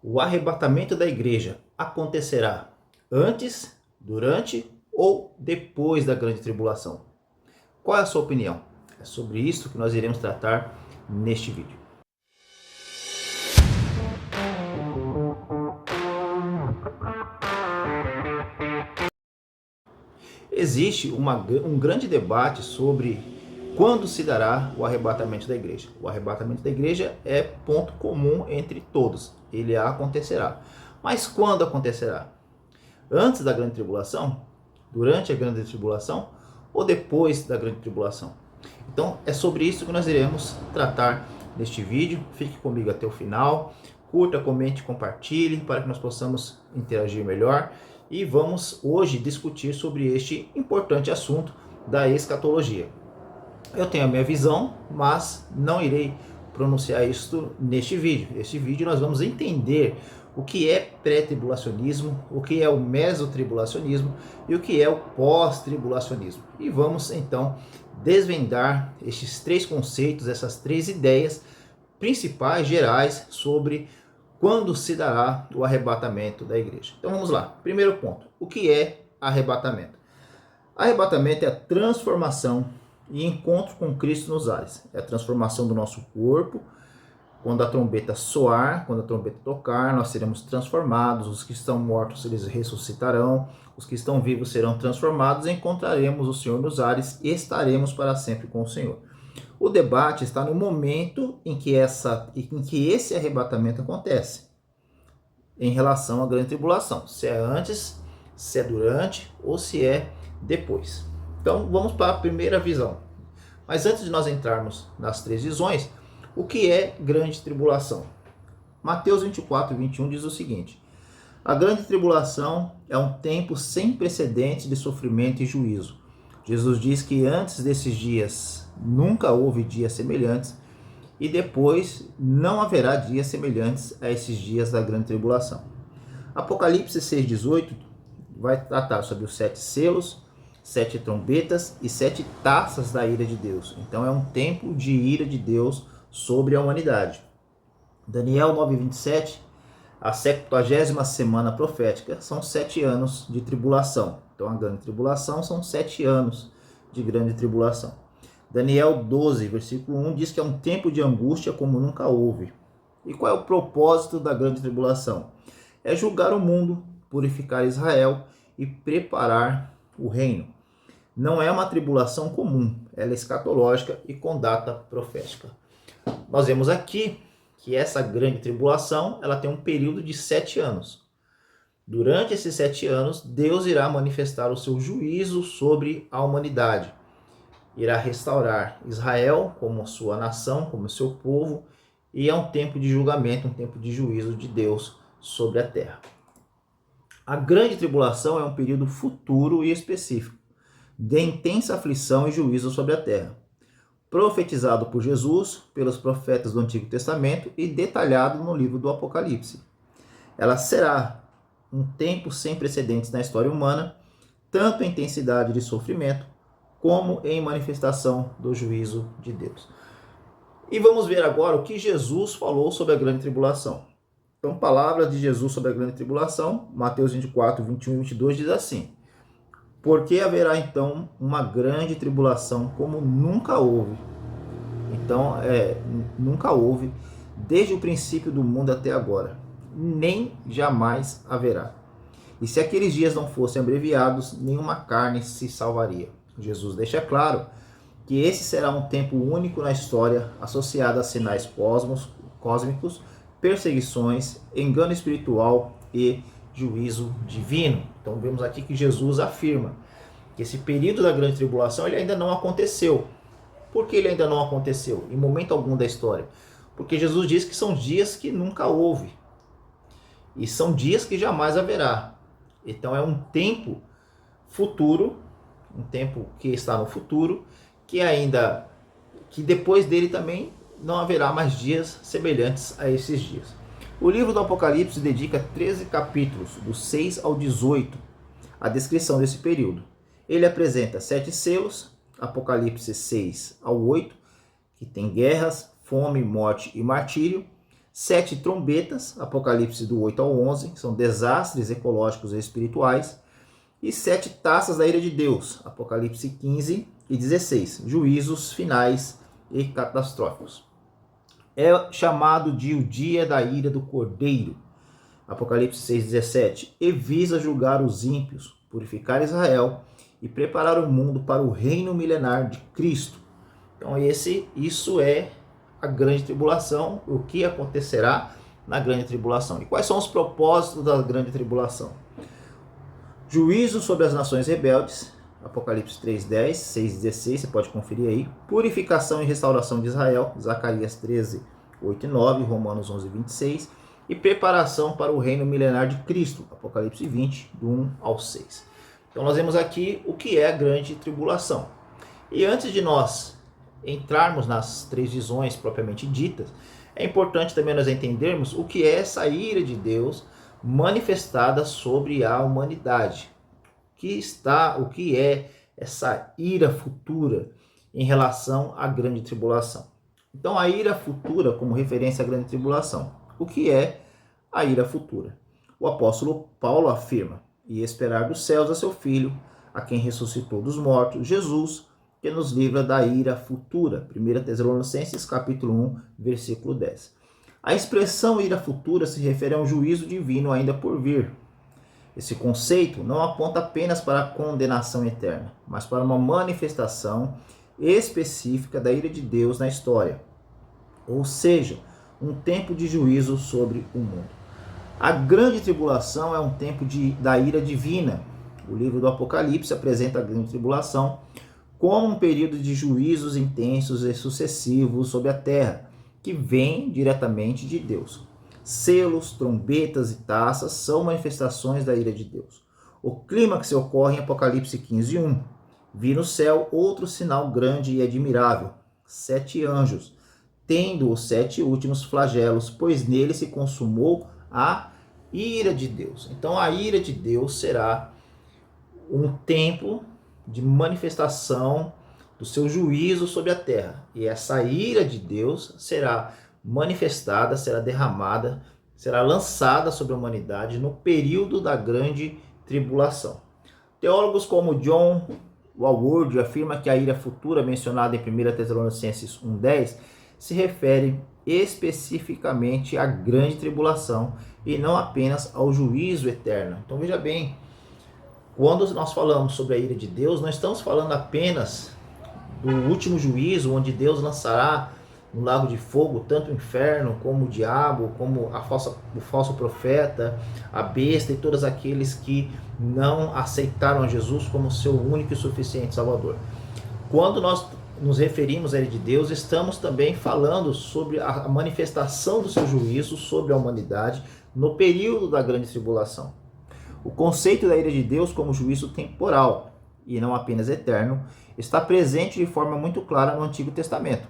O arrebatamento da igreja acontecerá antes, durante ou depois da grande tribulação? Qual é a sua opinião? É sobre isso que nós iremos tratar neste vídeo. Existe um grande debate sobre quando se dará o arrebatamento da igreja. O arrebatamento da igreja é ponto comum entre todos. Ele acontecerá. Mas quando acontecerá? Antes da grande tribulação? Durante a grande tribulação? Ou depois da grande tribulação? Então é sobre isso que nós iremos tratar neste vídeo. Fique comigo até o final. Curta, comente, compartilhe para que nós possamos interagir melhor. E vamos hoje discutir sobre este importante assunto da escatologia. Eu tenho a minha visão, mas não irei pronunciar isso neste vídeo. Neste vídeo nós vamos entender o que é pré-tribulacionismo, o que é o mesotribulacionismo e o que é o pós-tribulacionismo. E vamos então desvendar estes três conceitos, essas três ideias principais, gerais, sobre quando se dará o arrebatamento da igreja. Então vamos lá. Primeiro ponto, o que é arrebatamento? Arrebatamento é a transformação e encontro com Cristo nos ares. É a transformação do nosso corpo. Quando a trombeta soar, quando a trombeta tocar, nós seremos transformados. Os que estão mortos, eles ressuscitarão. Os que estão vivos serão transformados. Encontraremos o Senhor nos ares e estaremos para sempre com o Senhor. O debate está no momento em que esse arrebatamento acontece, em relação à grande tribulação. Se é antes, se é durante ou se é depois. Então vamos para a primeira visão. Mas antes de nós entrarmos nas três visões, o que é grande tribulação? Mateus 24, 21 diz o seguinte: a grande tribulação é um tempo sem precedentes de sofrimento e juízo. Jesus diz que antes desses dias nunca houve dias semelhantes e depois não haverá dias semelhantes a esses dias da grande tribulação. Apocalipse 6,18 vai tratar sobre os 7 selos, 7 trombetas e 7 taças da ira de Deus. Então é um tempo de ira de Deus sobre a humanidade. Daniel 9,27, a 70ª semana profética, são 7 anos de tribulação. Então a grande tribulação são 7 anos de grande tribulação. Daniel 12, versículo 1, diz que é um tempo de angústia como nunca houve. E qual é o propósito da grande tribulação? É julgar o mundo, purificar Israel e preparar o reino. Não é uma tribulação comum, ela é escatológica e com data profética. Nós vemos aqui que essa grande tribulação ela tem um período de 7 anos. Durante esses 7 anos, Deus irá manifestar o seu juízo sobre a humanidade. Irá restaurar Israel como sua nação, como seu povo, e é um tempo de julgamento, um tempo de juízo de Deus sobre a terra. A grande tribulação é um período futuro e específico, de intensa aflição e juízo sobre a terra, profetizado por Jesus, pelos profetas do Antigo Testamento e detalhado no livro do Apocalipse. Ela será um tempo sem precedentes na história humana, tanto em intensidade de sofrimento, como em manifestação do juízo de Deus. E vamos ver agora o que Jesus falou sobre a grande tribulação. Então, palavras de Jesus sobre a grande tribulação, Mateus 24, 21 e 22 diz assim: porque haverá então uma grande tribulação como nunca houve. Então, nunca houve, desde o princípio do mundo até agora, nem jamais haverá. E se aqueles dias não fossem abreviados, nenhuma carne se salvaria. Jesus deixa claro que esse será um tempo único na história, associado a sinais cósmicos, perseguições, engano espiritual e juízo divino. Então vemos aqui que Jesus afirma que esse período da grande tribulação ele ainda não aconteceu. Por que ele ainda não aconteceu? Em momento algum da história. Porque Jesus diz que são dias que nunca houve. E são dias que jamais haverá. Então é um tempo futuro, um tempo que está no futuro, que depois dele também não haverá mais dias semelhantes a esses dias. O livro do Apocalipse dedica 13 capítulos, do 6 ao 18, à descrição desse período. Ele apresenta 7 selos, Apocalipse 6 ao 8, que tem guerras, fome, morte e martírio, 7 trombetas, Apocalipse do 8 ao 11, são desastres ecológicos e espirituais. E 7 taças da ira de Deus, Apocalipse 15 e 16, juízos finais e catastróficos. É chamado de o dia da ira do Cordeiro, Apocalipse 6,17, e visa julgar os ímpios, purificar Israel e preparar o mundo para o reino milenar de Cristo. Então isso é a grande tribulação, o que acontecerá na grande tribulação. E quais são os propósitos da grande tribulação? Juízo sobre as nações rebeldes, Apocalipse 3,10, 6,16, você pode conferir aí. Purificação e restauração de Israel, Zacarias 13, 8 e 9, Romanos 11, 26. E preparação para o reino milenar de Cristo, Apocalipse 20, do 1 ao 6. Então nós vemos aqui o que é a grande tribulação. E antes de nós entrarmos nas 3 visões propriamente ditas, é importante também nós entendermos o que é essa ira de Deus manifestada sobre a humanidade. O que é essa ira futura em relação à grande tribulação. Então a ira futura como referência à grande tribulação. O que é a ira futura? O apóstolo Paulo afirma: e esperar dos céus a seu Filho, a quem ressuscitou dos mortos, Jesus, que nos livra da ira futura. 1 Tessalonicenses capítulo 1, versículo 10. A expressão ira futura se refere a um juízo divino ainda por vir. Esse conceito não aponta apenas para a condenação eterna, mas para uma manifestação específica da ira de Deus na história, ou seja, um tempo de juízo sobre o mundo. A grande tribulação é um tempo da ira divina. O livro do Apocalipse apresenta a grande tribulação como um período de juízos intensos e sucessivos sobre a terra, que vem diretamente de Deus. Selos, trombetas e taças são manifestações da ira de Deus. O clímax ocorre em Apocalipse 15, 1. Vi no céu outro sinal grande e admirável, 7 anjos, tendo os 7 últimos flagelos, pois nele se consumou a ira de Deus. Então a ira de Deus será um tempo de manifestação do seu juízo sobre a terra. E essa ira de Deus será manifestada, será derramada, será lançada sobre a humanidade no período da grande tribulação. Teólogos como John Walvoord afirma que a ira futura mencionada em 1 Tessalonicenses 1,10 se refere especificamente à grande tribulação e não apenas ao juízo eterno. Então veja bem, quando nós falamos sobre a ira de Deus, não estamos falando apenas do último juízo, onde Deus lançará no lago de fogo tanto o inferno como o diabo, como o falso profeta, a besta e todos aqueles que não aceitaram a Jesus como seu único e suficiente Salvador. Quando nós nos referimos à ira de Deus, estamos também falando sobre a manifestação do seu juízo sobre a humanidade no período da grande tribulação. O conceito da ira de Deus como juízo temporal e não apenas eterno está presente de forma muito clara no Antigo Testamento,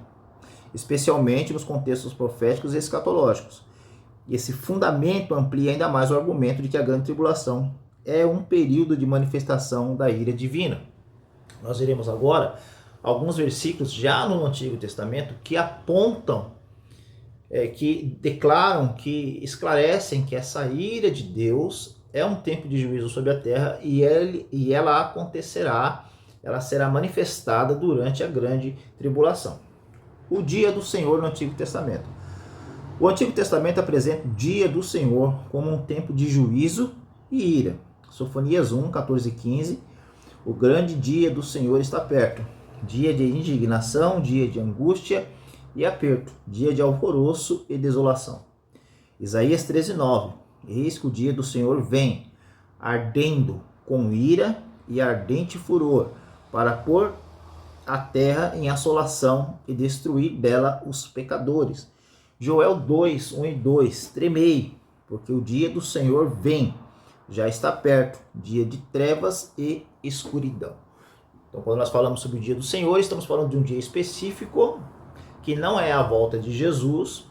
especialmente nos contextos proféticos e escatológicos. E esse fundamento amplia ainda mais o argumento de que a grande tribulação é um período de manifestação da ira divina. Nós veremos agora alguns versículos já no Antigo Testamento que apontam, que declaram, que esclarecem que essa ira de Deus é um tempo de juízo sobre a terra e ela acontecerá, ela será manifestada durante a grande tribulação. O dia do Senhor no Antigo Testamento. O Antigo Testamento apresenta o dia do Senhor como um tempo de juízo e ira. Sofonias 1, 14 e 15. O grande dia do Senhor está perto. Dia de indignação, dia de angústia e aperto. Dia de alvoroço e desolação. Isaías 13, 9. Eis que o dia do Senhor vem, ardendo com ira e ardente furor, para pôr a terra em assolação e destruir dela os pecadores. Joel 2, 1 e 2. Tremei, porque o dia do Senhor vem, já está perto, dia de trevas e escuridão. Então, quando nós falamos sobre o dia do Senhor, estamos falando de um dia específico, que não é a volta de Jesus,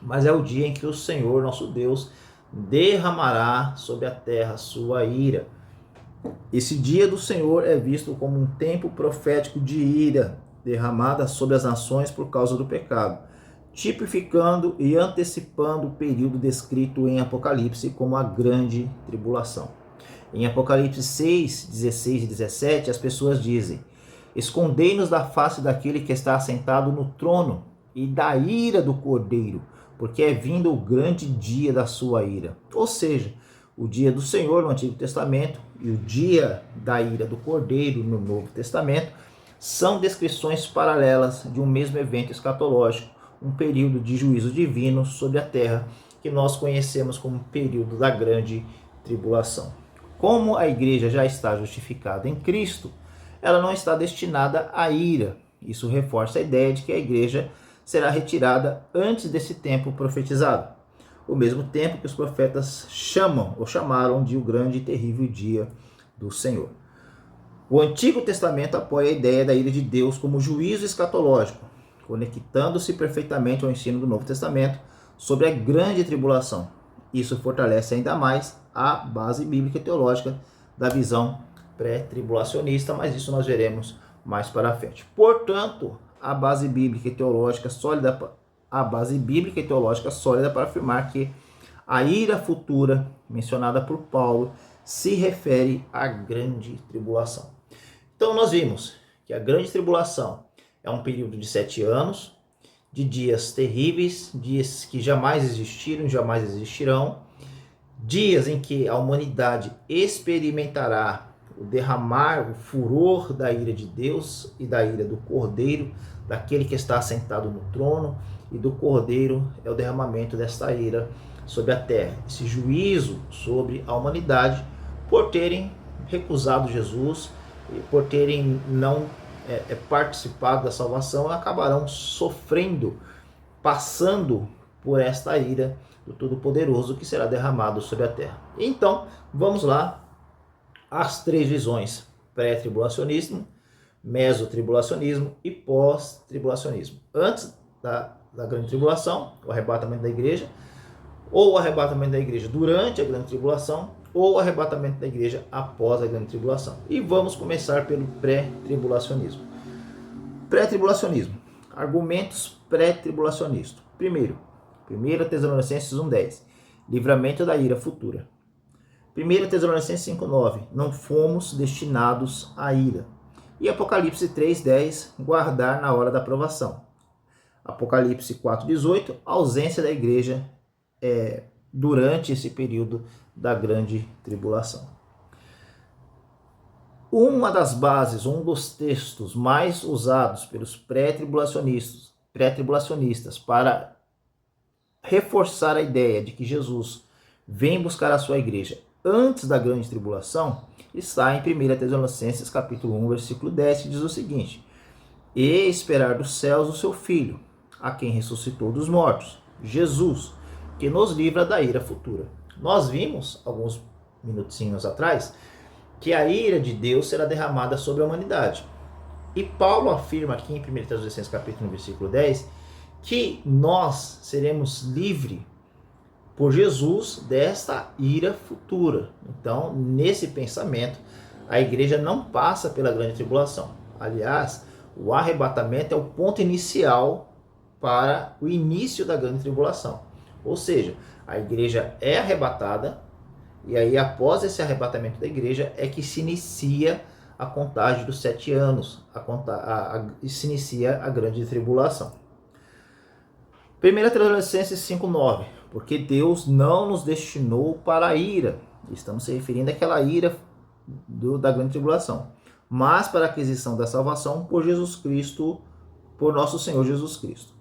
mas é o dia em que o Senhor, nosso Deus, derramará sobre a terra sua ira. Esse dia do Senhor é visto como um tempo profético de ira derramada sobre as nações por causa do pecado. tipificando e antecipando o período descrito em Apocalipse como a grande tribulação. Em Apocalipse 6, 16 e 17, as pessoas dizem: escondei-nos da face daquele que está assentado no trono e da ira do Cordeiro, porque é vindo o grande dia da sua ira. Ou seja, o dia do Senhor no Antigo Testamento e o dia da ira do Cordeiro no Novo Testamento são descrições paralelas de um mesmo evento escatológico, um período de juízo divino sobre a terra que nós conhecemos como período da grande tribulação. Como a igreja já está justificada em Cristo, ela não está destinada à ira. Isso reforça a ideia de que a igreja será retirada antes desse tempo profetizado, o mesmo tempo que os profetas chamaram de o grande e terrível dia do Senhor. O Antigo Testamento apoia a ideia da ira de Deus como juízo escatológico, conectando-se perfeitamente ao ensino do Novo Testamento sobre a grande tribulação. Isso fortalece ainda mais a base bíblica e teológica da visão pré-tribulacionista, mas isso nós veremos mais para frente. Portanto, a base bíblica e teológica sólida para afirmar que a ira futura mencionada por Paulo se refere à grande tribulação. Então nós vimos que a grande tribulação é um período de 7 anos, de dias terríveis, dias que jamais existiram, jamais existirão, dias em que a humanidade experimentará o derramar, o furor da ira de Deus e da ira do Cordeiro, daquele que está assentado no trono, e do Cordeiro é o derramamento desta ira sobre a terra, esse juízo sobre a humanidade por terem recusado Jesus e por terem não participado da salvação, acabarão sofrendo, passando por esta ira do Todo-Poderoso que será derramado sobre a terra. Então, vamos lá, as 3 visões: pré-tribulacionismo, mesotribulacionismo e pós-tribulacionismo. Antes da grande tribulação, o arrebatamento da igreja, ou o arrebatamento da igreja durante a grande tribulação, ou o arrebatamento da igreja após a grande tribulação. E vamos começar pelo pré-tribulacionismo. Pré-tribulacionismo. Argumentos pré-tribulacionistas. Primeiro, 1 Tessalonicenses 1,10. Livramento da ira futura. 1 Tessalonicenses 5,9. Não fomos destinados à ira. E Apocalipse 3,10. Guardar na hora da provação. Apocalipse 4,18. Ausência da igreja durante esse período da grande tribulação. Uma das bases, um dos textos mais usados pelos pré-tribulacionistas para reforçar a ideia de que Jesus vem buscar a sua igreja antes da grande tribulação, está em 1 Tessalonicenses capítulo 1, versículo 10, que diz o seguinte: e esperar dos céus o seu Filho, a quem ressuscitou dos mortos, Jesus, que nos livra da ira futura. Nós vimos, alguns minutinhos atrás, que a ira de Deus será derramada sobre a humanidade. E Paulo afirma aqui em 1 Tessalonicenses capítulo 1, versículo 10, que nós seremos livres por Jesus desta ira futura. Então, nesse pensamento, a igreja não passa pela grande tribulação. Aliás, o arrebatamento é o ponto inicial para o início da grande tribulação. Ou seja, a igreja é arrebatada, e aí após esse arrebatamento da igreja é que se inicia a contagem dos 7 anos, se inicia a grande tribulação. 1 Tessalonicenses 5,9. Porque Deus não nos destinou para a ira. Estamos se referindo àquela ira da grande tribulação, mas para a aquisição da salvação por Jesus Cristo, por nosso Senhor Jesus Cristo.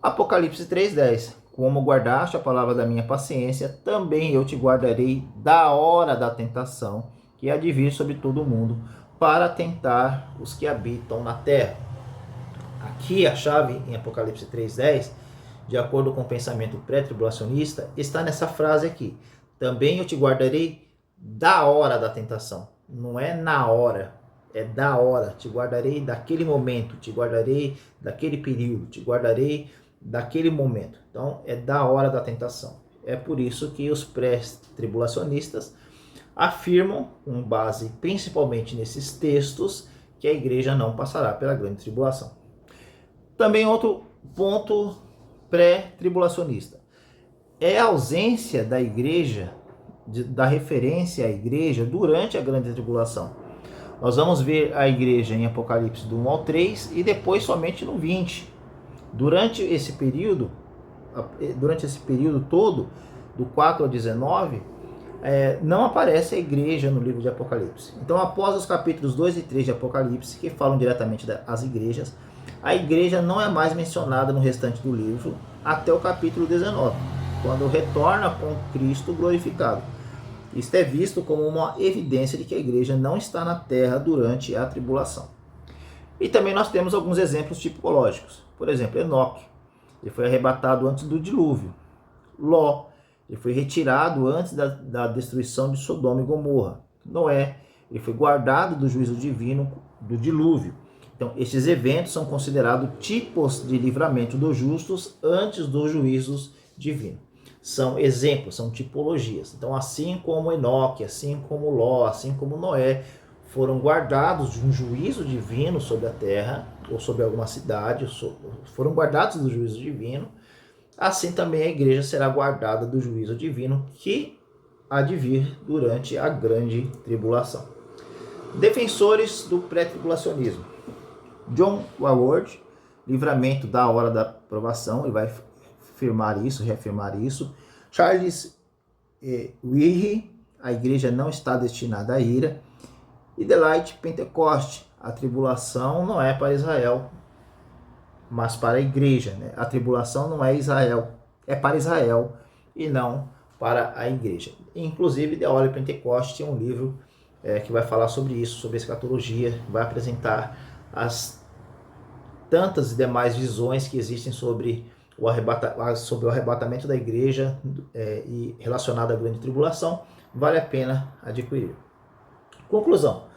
Apocalipse 3,10. Como guardaste a palavra da minha paciência, também eu te guardarei da hora da tentação, que há de vir sobre todo o mundo, para tentar os que habitam na terra. Aqui a chave em Apocalipse 3,10, de acordo com o pensamento pré-tribulacionista, está nessa frase aqui: também eu te guardarei da hora da tentação. Não é na hora, é da hora. Te guardarei daquele momento, te guardarei daquele período, te guardarei daquele momento. Então é da hora da tentação. É por isso que os pré-tribulacionistas afirmam, com base principalmente nesses textos, que a igreja não passará pela grande tribulação. Também outro ponto pré-tribulacionista. É a ausência da igreja, da referência à igreja durante a grande tribulação. Nós vamos ver a igreja em Apocalipse do 1 ao 3 e depois somente no 20. Durante esse período todo, do 4 ao 19, não aparece a igreja no livro de Apocalipse. Então, após os capítulos 2 e 3 de Apocalipse, que falam diretamente das igrejas, a igreja não é mais mencionada no restante do livro até o capítulo 19, quando retorna com Cristo glorificado. Isto é visto como uma evidência de que a igreja não está na terra durante a tribulação. E também nós temos alguns exemplos tipológicos. Por exemplo, Enoque, ele foi arrebatado antes do dilúvio. Ló, ele foi retirado antes da destruição de Sodoma e Gomorra. Noé, ele foi guardado do juízo divino do dilúvio. Então, estes eventos são considerados tipos de livramento dos justos antes dos juízos divinos. São exemplos, são tipologias. Então, assim como Enoque, assim como Ló, assim como Noé, foram guardados de um juízo divino sobre a terra, ou sobre alguma cidade, foram guardados do juízo divino, assim também a igreja será guardada do juízo divino que há de vir durante a grande tribulação. Defensores do pré-tribulacionismo. John Walworth, Livramento da Hora da Provação, ele vai afirmar isso, reafirmar isso. Charles Weary, a igreja não está destinada à ira. E The Light Pentecost, a tribulação não é para Israel, mas para a igreja, né? A tribulação não é Israel, é para Israel e não para a igreja. Inclusive, The Light Pentecost tem um livro que vai falar sobre isso, sobre escatologia, vai apresentar as tantas e demais visões que existem sobre o arrebatamento da igreja e relacionado à grande tribulação. Vale a pena adquirir. Conclusão.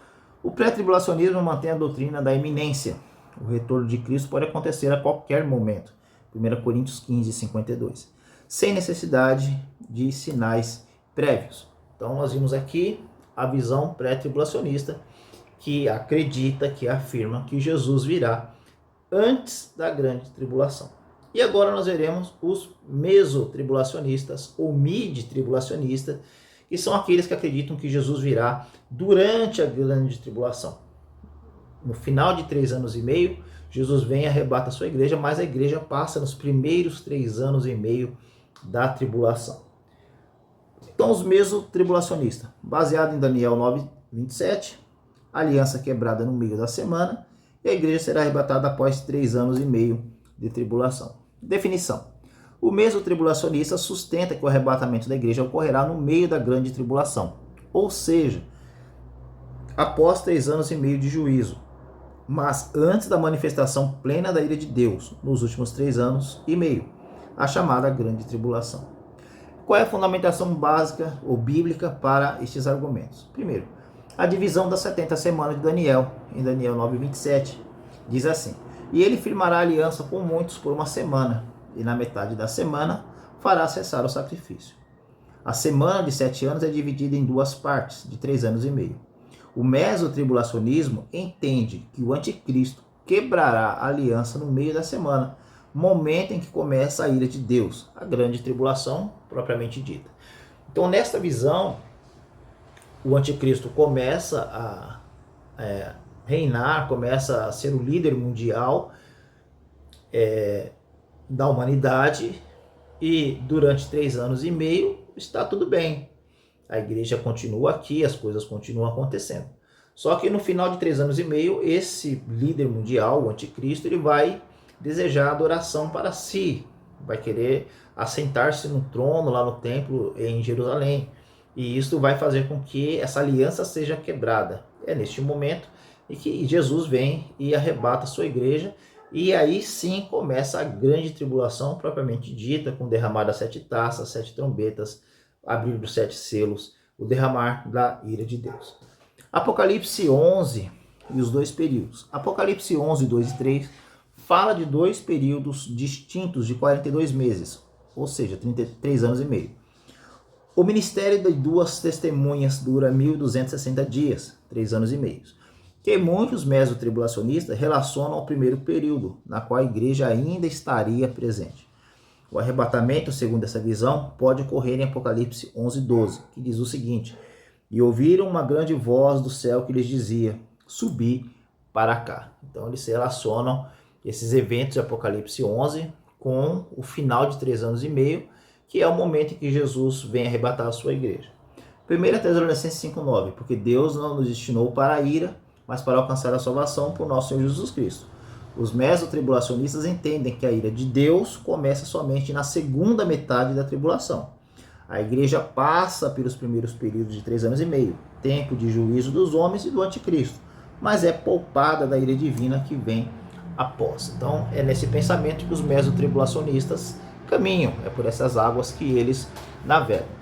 O pré-tribulacionismo mantém a doutrina da iminência. O retorno de Cristo pode acontecer a qualquer momento. 1 Coríntios 15, 52. Sem necessidade de sinais prévios. Então nós vimos aqui a visão pré-tribulacionista que acredita, que afirma que Jesus virá antes da grande tribulação. E agora nós veremos os mesotribulacionistas ou mid-tribulacionistas, que são aqueles que acreditam que Jesus virá durante a grande tribulação. No final de 3 anos e meio, Jesus vem e arrebata a sua igreja, mas a igreja passa nos primeiros 3 anos e meio da tribulação. Então, os mesotribulacionistas, baseado em Daniel 9, 27, aliança quebrada no meio da semana, e a igreja será arrebatada após 3 anos e meio de tribulação. Definição. O mesotribulacionista sustenta que o arrebatamento da igreja ocorrerá no meio da grande tribulação, ou seja, após 3 anos e meio de juízo, mas antes da manifestação plena da ira de Deus, nos últimos 3 anos e meio, a chamada grande tribulação. Qual é a fundamentação básica ou bíblica para estes argumentos? Primeiro, a divisão das 70 semanas de Daniel, em Daniel 9:27, diz assim: e ele firmará aliança com muitos por 1 semana, e na metade da semana fará cessar o sacrifício. A semana de 7 anos é dividida em 2 partes, de 3 anos e meio. O mesotribulacionismo entende que o anticristo quebrará a aliança no meio da semana, momento em que começa a ira de Deus, a grande tribulação propriamente dita. Então, nesta visão, o anticristo começa a reinar, começa a ser o líder mundial da humanidade, e durante 3 anos e meio está tudo bem. A igreja continua aqui, as coisas continuam acontecendo. Só que no final de 3 anos e meio, esse líder mundial, o anticristo, ele vai desejar adoração para si, vai querer assentar-se no trono lá no templo em Jerusalém, e isso vai fazer com que essa aliança seja quebrada. É neste momento em que Jesus vem e arrebata a sua igreja, e aí sim começa a grande tribulação propriamente dita, com derramar das 7 taças, 7 trombetas, abrir dos 7 selos, o derramar da ira de Deus. Apocalipse 11 e os 2 períodos. Apocalipse 11, 2 e 3 fala de 2 períodos distintos de 42 meses, ou seja, 33 anos e meio. O ministério de 2 testemunhas dura 1.260 dias, 3 anos e meio, que muitos mesotribulacionistas relacionam ao primeiro período, na qual a igreja ainda estaria presente. O arrebatamento, segundo essa visão, pode ocorrer em Apocalipse 11:12, que diz o seguinte: e ouviram uma grande voz do céu que lhes dizia, subi para cá. Então eles se relacionam esses eventos de Apocalipse 11 com o final de 3 anos e meio, que é o momento em que Jesus vem arrebatar a sua igreja. 1 Tessalonicenses 5:9, porque Deus não nos destinou para a ira, mas para alcançar a salvação por nosso Senhor Jesus Cristo. Os mesotribulacionistas entendem que a ira de Deus começa somente na segunda metade da tribulação. A igreja passa pelos primeiros períodos de 3 anos e meio, tempo de juízo dos homens e do anticristo, mas é poupada da ira divina que vem após. Então é nesse pensamento que os mesotribulacionistas caminham, é por essas águas que eles navegam.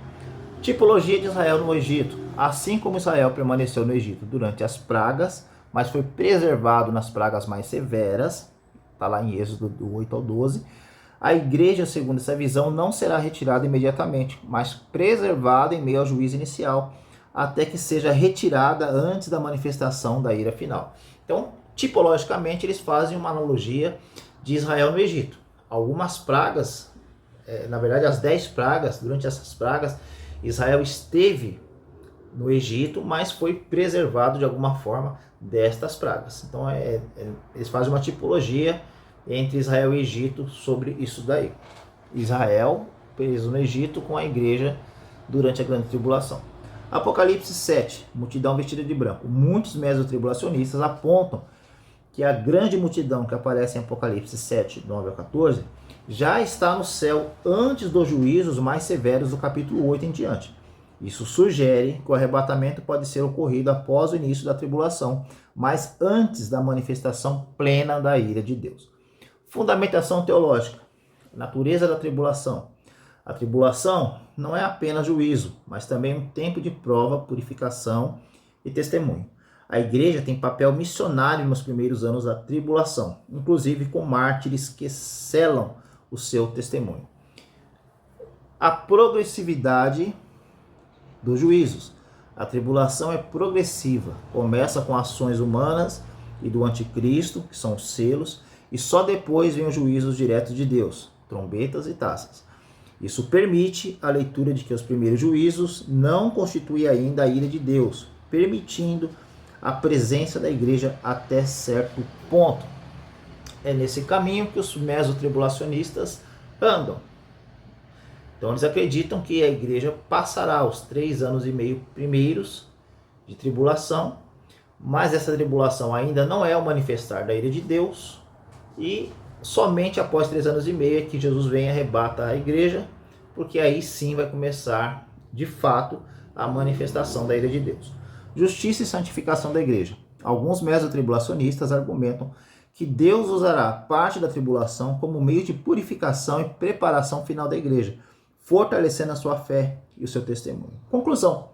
Tipologia de Israel no Egito. Assim como Israel permaneceu no Egito durante as pragas, mas foi preservado nas pragas mais severas, está lá em Êxodo do 8 ao 12, a igreja, segundo essa visão, não será retirada imediatamente, mas preservada em meio ao juízo inicial, até que seja retirada antes da manifestação da ira final. Então, tipologicamente, eles fazem uma analogia de Israel no Egito. Algumas pragas, na verdade as 10 pragas, durante essas pragas, Israel esteve no Egito, mas foi preservado de alguma forma destas pragas. Então eles fazem uma tipologia entre Israel e Egito sobre isso daí. Israel preso no Egito com a igreja durante a grande tribulação. Apocalipse 7, multidão vestida de branco. Muitos mesotribulacionistas apontam que a grande multidão que aparece em Apocalipse 7, 9 ao 14, já está no céu antes dos juízos mais severos do capítulo 8 em diante. Isso sugere que o arrebatamento pode ser ocorrido após o início da tribulação, mas antes da manifestação plena da ira de Deus. Fundamentação teológica. Natureza da tribulação. A tribulação não é apenas juízo, mas também um tempo de prova, purificação e testemunho. A igreja tem papel missionário nos primeiros anos da tribulação, inclusive com mártires que selam o seu testemunho. A progressividade dos juízos. A tribulação é progressiva, começa com ações humanas e do anticristo, que são os selos, e só depois vem os juízos diretos de Deus, trombetas e taças. Isso permite a leitura de que os primeiros juízos não constituem ainda a ira de Deus, permitindo a presença da igreja até certo ponto. É nesse caminho que os mesotribulacionistas andam. Então eles acreditam que a igreja passará os 3 anos e meio primeiros de tribulação, mas essa tribulação ainda não é o manifestar da ira de Deus, e somente após 3 anos e meio é que Jesus vem e arrebata a igreja, porque aí sim vai começar de fato a manifestação da ira de Deus. Justiça e santificação da igreja. Alguns mesotribulacionistas argumentam que Deus usará parte da tribulação como meio de purificação e preparação final da igreja, fortalecendo a sua fé e o seu testemunho. Conclusão.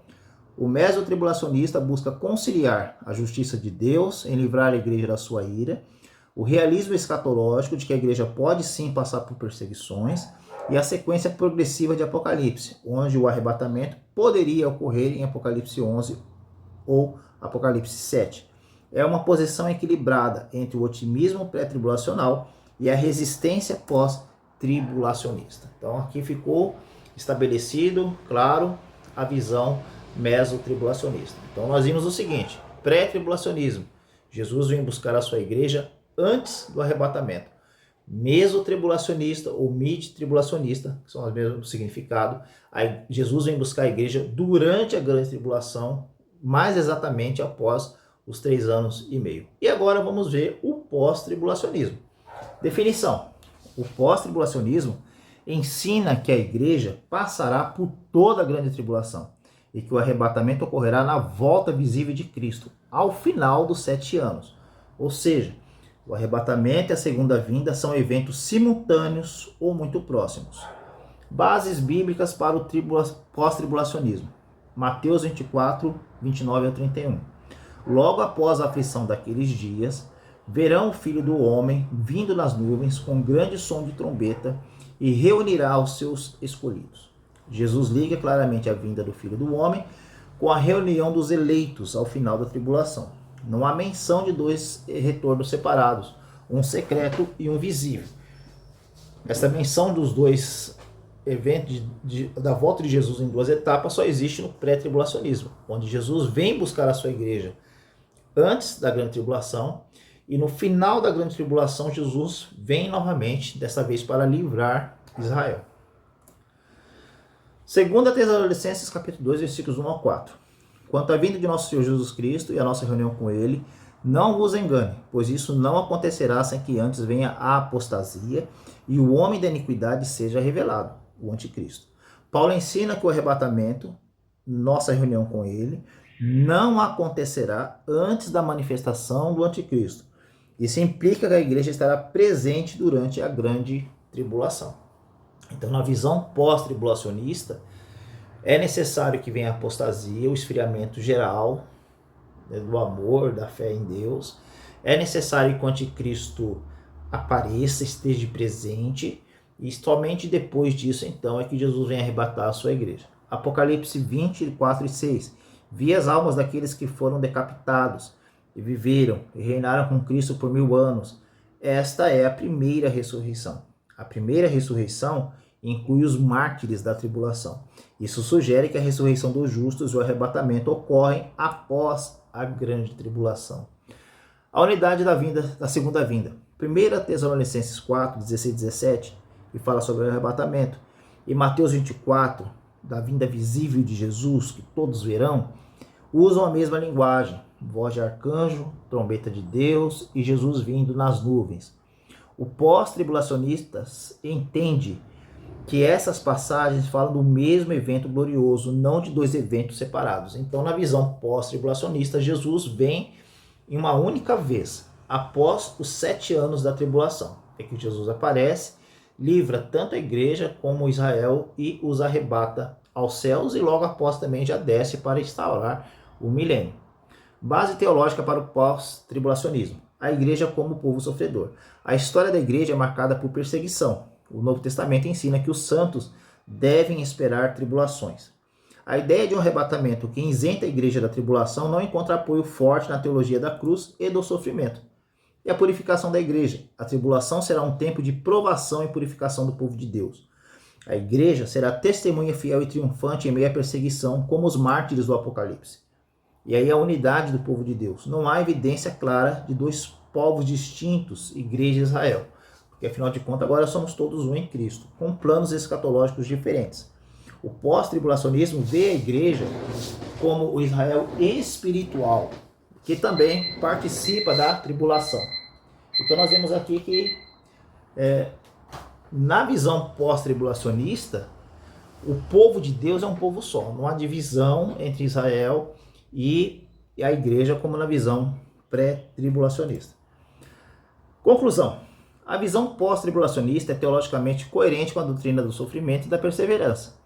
O mesotribulacionista busca conciliar a justiça de Deus em livrar a igreja da sua ira, o realismo escatológico de que a igreja pode sim passar por perseguições e a sequência progressiva de Apocalipse, onde o arrebatamento poderia ocorrer em Apocalipse 11 ou Apocalipse 7. É uma posição equilibrada entre o otimismo pré-tribulacional e a resistência pós-tribulacionista. Então aqui ficou estabelecido, claro, a visão mesotribulacionista. Então nós vimos o seguinte: pré-tribulacionismo, Jesus vem buscar a sua igreja antes do arrebatamento. Mesotribulacionista ou mid-tribulacionista, que são os mesmos significados, Jesus vem buscar a igreja durante a grande tribulação, mais exatamente após os 3 anos e meio. E agora vamos ver o pós-tribulacionismo. Definição: o pós-tribulacionismo ensina que a igreja passará por toda a grande tribulação e que o arrebatamento ocorrerá na volta visível de Cristo, ao final dos 7 anos. Ou seja, o arrebatamento e a segunda vinda são eventos simultâneos ou muito próximos. Bases bíblicas para o pós-tribulacionismo. Mateus 24, 29 a 31. Logo após a aflição daqueles dias, verão o Filho do Homem vindo nas nuvens com grande som de trombeta e reunirá os seus escolhidos. Jesus liga claramente a vinda do Filho do Homem com a reunião dos eleitos ao final da tribulação. Não há menção de 2 retornos separados, um secreto e um visível. Essa menção dos dois eventos da volta de Jesus em duas etapas só existe no pré-tribulacionismo, onde Jesus vem buscar a sua igreja antes da grande tribulação, e no final da grande tribulação Jesus vem novamente, dessa vez para livrar Israel. 2 Tessalonicenses capítulo 2, versículos 1 ao 4. Quanto à vinda de nosso Senhor Jesus Cristo e a nossa reunião com Ele, não vos engane, pois isso não acontecerá sem que antes venha a apostasia e o homem da iniquidade seja revelado, o anticristo. Paulo ensina que o arrebatamento, nossa reunião com Ele, não acontecerá antes da manifestação do anticristo. Isso implica que a igreja estará presente durante a grande tribulação. Então, na visão pós-tribulacionista, é necessário que venha a apostasia, o esfriamento geral, né, do amor, da fé em Deus. É necessário que o anticristo apareça, esteja presente, e somente depois disso, então, é que Jesus vem arrebatar a sua igreja. Apocalipse 24 e 6. Vi as almas daqueles que foram decapitados, e viveram, e reinaram com Cristo por 1000 anos. Esta é a primeira ressurreição. A primeira ressurreição inclui os mártires da tribulação. Isso sugere que a ressurreição dos justos e o arrebatamento ocorrem após a grande tribulação. A unidade da segunda vinda. 1 Tessalonicenses 4, 16 e 17, que fala sobre o arrebatamento, e Mateus 24, da vinda visível de Jesus, que todos verão, usam a mesma linguagem, voz de arcanjo, trombeta de Deus e Jesus vindo nas nuvens. O pós-tribulacionista entende que essas passagens falam do mesmo evento glorioso, não de dois eventos separados. Então, na visão pós-tribulacionista, Jesus vem em uma única vez, após os 7 anos da tribulação. É que Jesus aparece, livra tanto a igreja como Israel e os arrebata aos céus, e logo após também já desce para instaurar o milênio. Base teológica para o pós-tribulacionismo. A igreja como povo sofredor. A história da igreja é marcada por perseguição. O Novo Testamento ensina que os santos devem esperar tribulações. A ideia de um arrebatamento que isenta a igreja da tribulação não encontra apoio forte na teologia da cruz e do sofrimento. E a purificação da igreja. A tribulação será um tempo de provação e purificação do povo de Deus. A igreja será testemunha fiel e triunfante em meio à perseguição, como os mártires do Apocalipse. E aí a unidade do povo de Deus. Não há evidência clara de dois povos distintos, igreja e Israel. Porque afinal de contas agora somos todos um em Cristo, com planos escatológicos diferentes. O pós-tribulacionismo vê a igreja como o Israel espiritual, que também participa da tribulação. Então nós vemos aqui que na visão pós-tribulacionista, o povo de Deus é um povo só. Não há divisão entre Israel e a igreja como na visão pré-tribulacionista. Conclusão. A visão pós-tribulacionista é teologicamente coerente com a doutrina do sofrimento e da perseverança.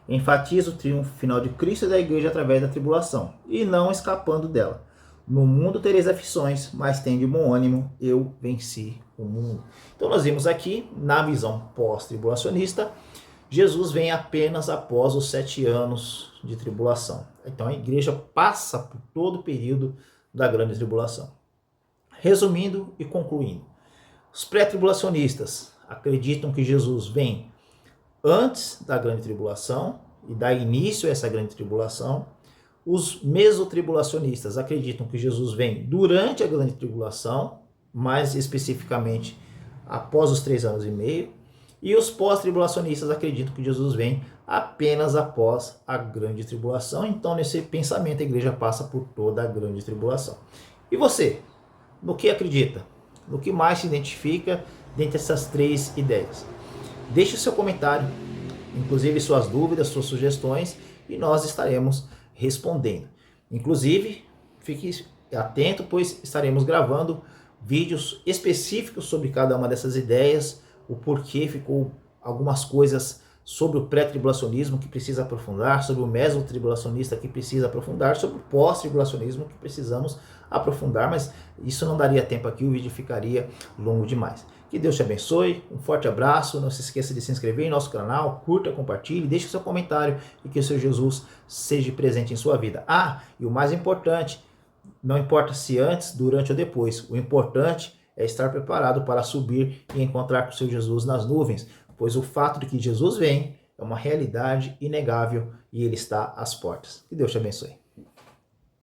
Enfatiza o triunfo final de Cristo e da igreja através da tribulação, e não escapando dela. No mundo tereis aflições, mas tende bom ânimo, eu venci o mundo. Então nós vimos aqui, na visão pós-tribulacionista, Jesus vem apenas após os 7 anos de tribulação. Então a igreja passa por todo o período da grande tribulação. Resumindo e concluindo, os pré-tribulacionistas acreditam que Jesus vem antes da grande tribulação e dá início a essa grande tribulação. Os mesotribulacionistas acreditam que Jesus vem durante a grande tribulação, mais especificamente após os 3 anos e meio. E os pós-tribulacionistas acreditam que Jesus vem apenas após a grande tribulação. Então, nesse pensamento, a igreja passa por toda a grande tribulação. E você? No que acredita? No que mais se identifica dentre essas 3 ideias? Deixe o seu comentário, inclusive suas dúvidas, suas sugestões, e nós estaremos respondendo. Inclusive, fique atento, pois estaremos gravando vídeos específicos sobre cada uma dessas ideias, o porquê ficou algumas coisas sobre o pré-tribulacionismo que precisa aprofundar, sobre o mesotribulacionista que precisa aprofundar, sobre o pós-tribulacionismo que precisamos aprofundar, mas isso não daria tempo aqui, o vídeo ficaria longo demais. Que Deus te abençoe, um forte abraço, não se esqueça de se inscrever em nosso canal, curta, compartilhe, deixe seu comentário e que o Senhor Jesus seja presente em sua vida. Ah, e o mais importante, não importa se antes, durante ou depois, o importante é estar preparado para subir e encontrar com o seu Jesus nas nuvens, pois o fato de que Jesus vem é uma realidade inegável e ele está às portas. Que Deus te abençoe.